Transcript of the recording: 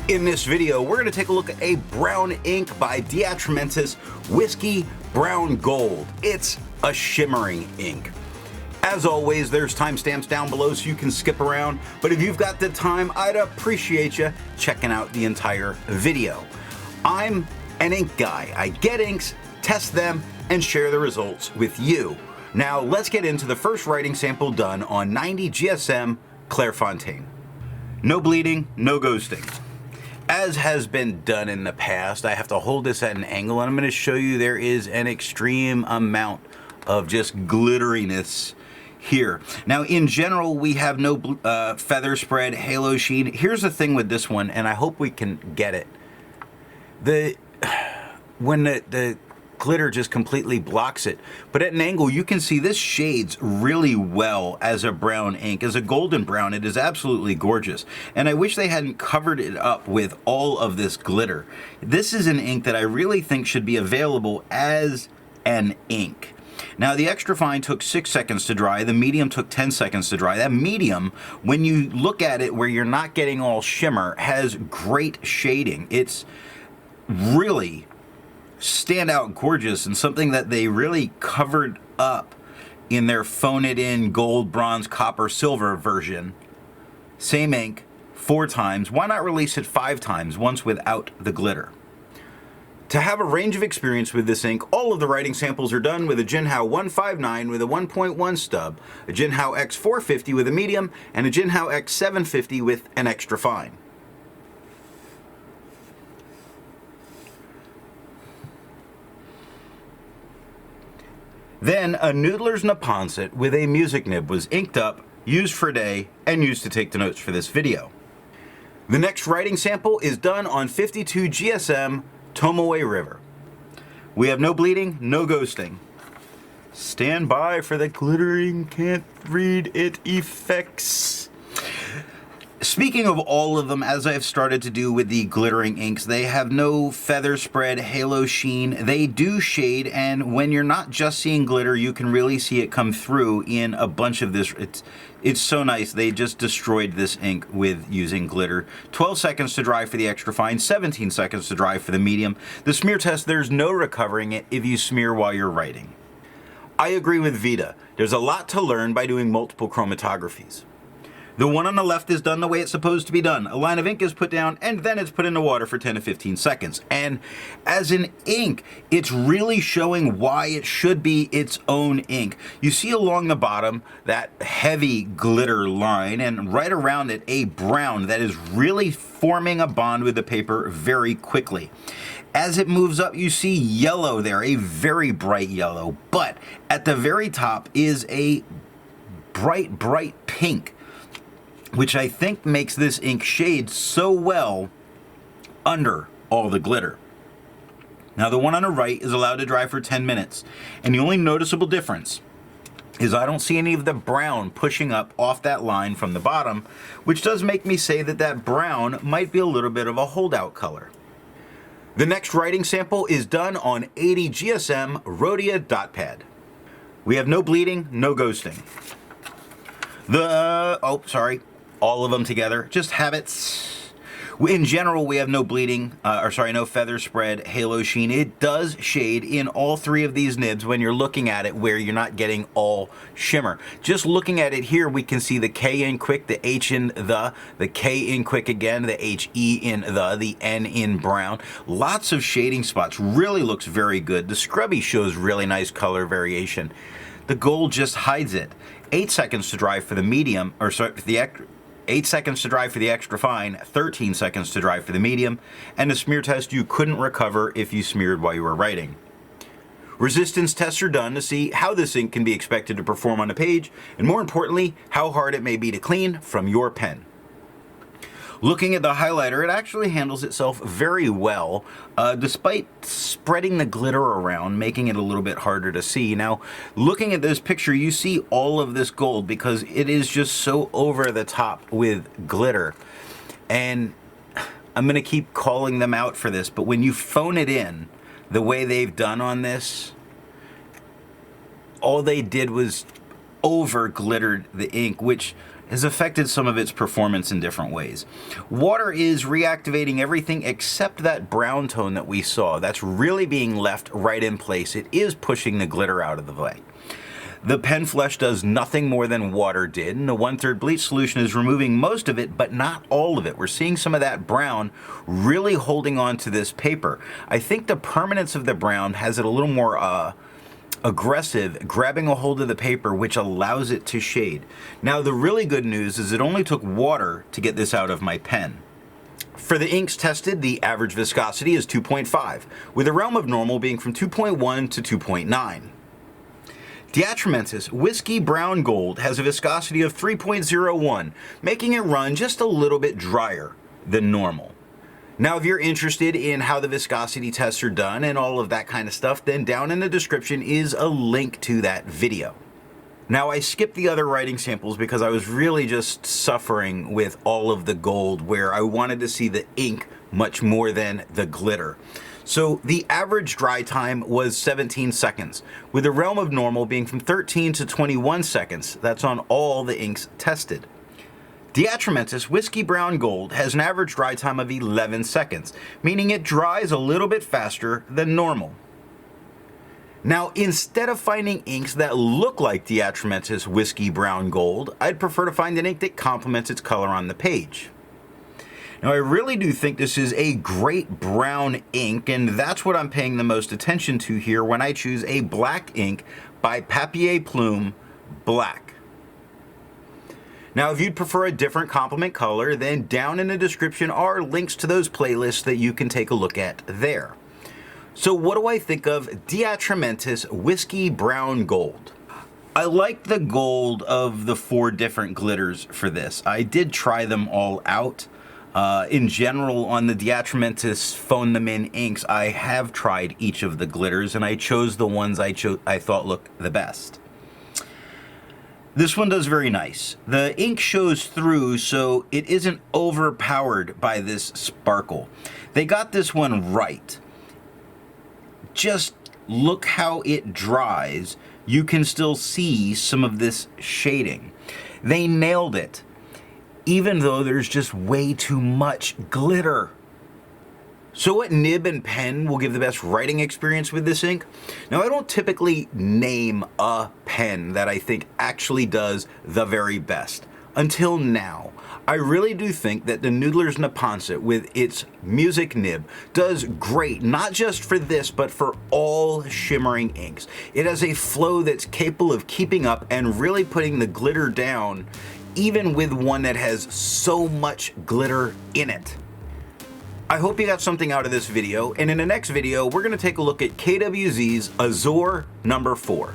In this video, we're going to take a look at a brown ink by Atramentis Whisky Brown Gold. It's a shimmering ink. As always, there's timestamps down below so you can skip around, but if you've got the time, I'd appreciate you checking out the entire video. I'm an ink guy. I get inks, test them, and share the results with you. Now, let's get into the first writing sample done on 90 GSM Clairfontaine. No bleeding, no ghosting. As has been done in the past, I have to hold this at an angle, and I'm going to show you there is an extreme amount of just glitteriness here. Now, in general, we have no feather spread, halo sheen. Here's the thing with this one, and I hope we can get it. When the glitter just completely blocks it, but at an angle you can see this shades really well as a brown ink. As a golden brown, it is absolutely gorgeous, and I wish they hadn't covered it up with all of this glitter. This is an ink that I really think should be available as an ink. Now, the extra fine took 6 seconds to dry, the medium took 10 seconds to dry. That medium, when you look at it where you're not getting all shimmer, has great shading. It's really stand out gorgeous, and something that they really covered up in their phone it in gold, bronze, copper, silver version. Same ink 4 times. Why not release it 5 times, once without the glitter? To have a range of experience with this ink, all of the writing samples are done with a Jinhao 159 with a 1.1 stub, a Jinhao X450 with a medium, and a Jinhao X750 with an extra fine. Then a Noodler's Neponset with a music nib was inked up, used for day, and used to take the notes for this video. The next writing sample is done on 52 GSM Tomoe River. We have no bleeding, no ghosting. Stand by for the glittering can't read it effects. Speaking of all of them, as I've started to do with the glittering inks, they have no feather spread, halo sheen. They do shade, and when you're not just seeing glitter, you can really see it come through in a bunch of this. It's so nice. They just destroyed this ink with using glitter. 12 seconds to dry for the extra fine, 17 seconds to dry for the medium. The smear test, there's no recovering it if you smear while you're writing. I agree with Vita. There's a lot to learn by doing multiple chromatographies. The one on the left is done the way it's supposed to be done. A line of ink is put down, and then it's put in the water for 10 to 15 seconds. And as an ink, it's really showing why it should be its own ink. You see along the bottom that heavy glitter line, and right around it a brown that is really forming a bond with the paper very quickly. As it moves up, you see yellow there, a very bright yellow. But at the very top is a bright, bright pink, which I think makes this ink shade so well under all the glitter. Now, the one on the right is allowed to dry for 10 minutes, and the only noticeable difference is I don't see any of the brown pushing up off that line from the bottom, which does make me say that that brown might be a little bit of a holdout color. The next writing sample is done on 80 GSM Rhodia dot pad. We have no bleeding, no ghosting. All of them together, just habits. In general, we have no bleeding, no feather spread, halo sheen. It does shade in all 3 of these nibs when you're looking at it where you're not getting all shimmer. Just looking at it here, we can see the K in quick, the H in the K in quick again, the HE in the N in brown. Lots of shading spots, really looks very good. The scrubby shows really nice color variation. The gold just hides it. 8 seconds to dry for the medium, 8 seconds to dry for the extra fine, 13 seconds to dry for the medium, and a smear test you couldn't recover if you smeared while you were writing. Resistance tests are done to see how this ink can be expected to perform on a page, and more importantly, how hard it may be to clean from your pen. Looking at the highlighter, it actually handles itself very well, despite spreading the glitter around, making it a little bit harder to see. Now, looking at this picture, you see all of this gold because it is just so over the top with glitter. And I'm going to keep calling them out for this, but when you phone it in the way they've done on this, all they did was over glittered the ink, which has affected some of its performance in different ways. Water is reactivating everything except that brown tone that we saw. That's really being left right in place. It is pushing the glitter out of the way. The pen flesh does nothing more than water did, and the 1/3 bleach solution is removing most of it, but not all of it. We're seeing some of that brown really holding on to this paper. I think the permanence of the brown has it a little more aggressive, grabbing a hold of the paper, which allows it to shade. Now, the really good news is it only took water to get this out of my pen. For the inks tested, the average viscosity is 2.5, with a realm of normal being from 2.1 to 2.9. The Atramentis Whisky Brown Gold has a viscosity of 3.01, making it run just a little bit drier than normal. Now, if you're interested in how the viscosity tests are done and all of that kind of stuff, then down in the description is a link to that video. Now, I skipped the other writing samples because I was really just suffering with all of the gold, where I wanted to see the ink much more than the glitter. So the average dry time was 17 seconds, with the realm of normal being from 13 to 21 seconds. That's on all the inks tested. The Atramentis Whisky Brown Gold has an average dry time of 11 seconds, meaning it dries a little bit faster than normal. Now, instead of finding inks that look like the Atramentis Whisky Brown Gold, I'd prefer to find an ink that complements its color on the page. Now, I really do think this is a great brown ink, and that's what I'm paying the most attention to here when I choose a black ink by Papier Plume Black. Now, if you'd prefer a different complement color, then down in the description are links to those playlists that you can take a look at there. So what do I think of the Atramentis Whisky Brown Gold? I like the gold of the 4 different glitters for this. I did try them all out. In general, on the Atramentis Phone Them In inks, I have tried each of the glitters, and I chose the ones I thought looked the best. This one does very nice. The ink shows through, so it isn't overpowered by this sparkle. They got this one right. Just look how it dries. You can still see some of this shading. They nailed it, even though there's just way too much glitter. So what nib and pen will give the best writing experience with this ink? Now, I don't typically name a pen that I think actually does the very best. Until now, I really do think that the Noodler's Neponset with its music nib does great, not just for this, but for all shimmering inks. It has a flow that's capable of keeping up and really putting the glitter down, even with one that has so much glitter in it. I hope you got something out of this video, and in the next video, we're going to take a look at KWZ's Azure No. 4.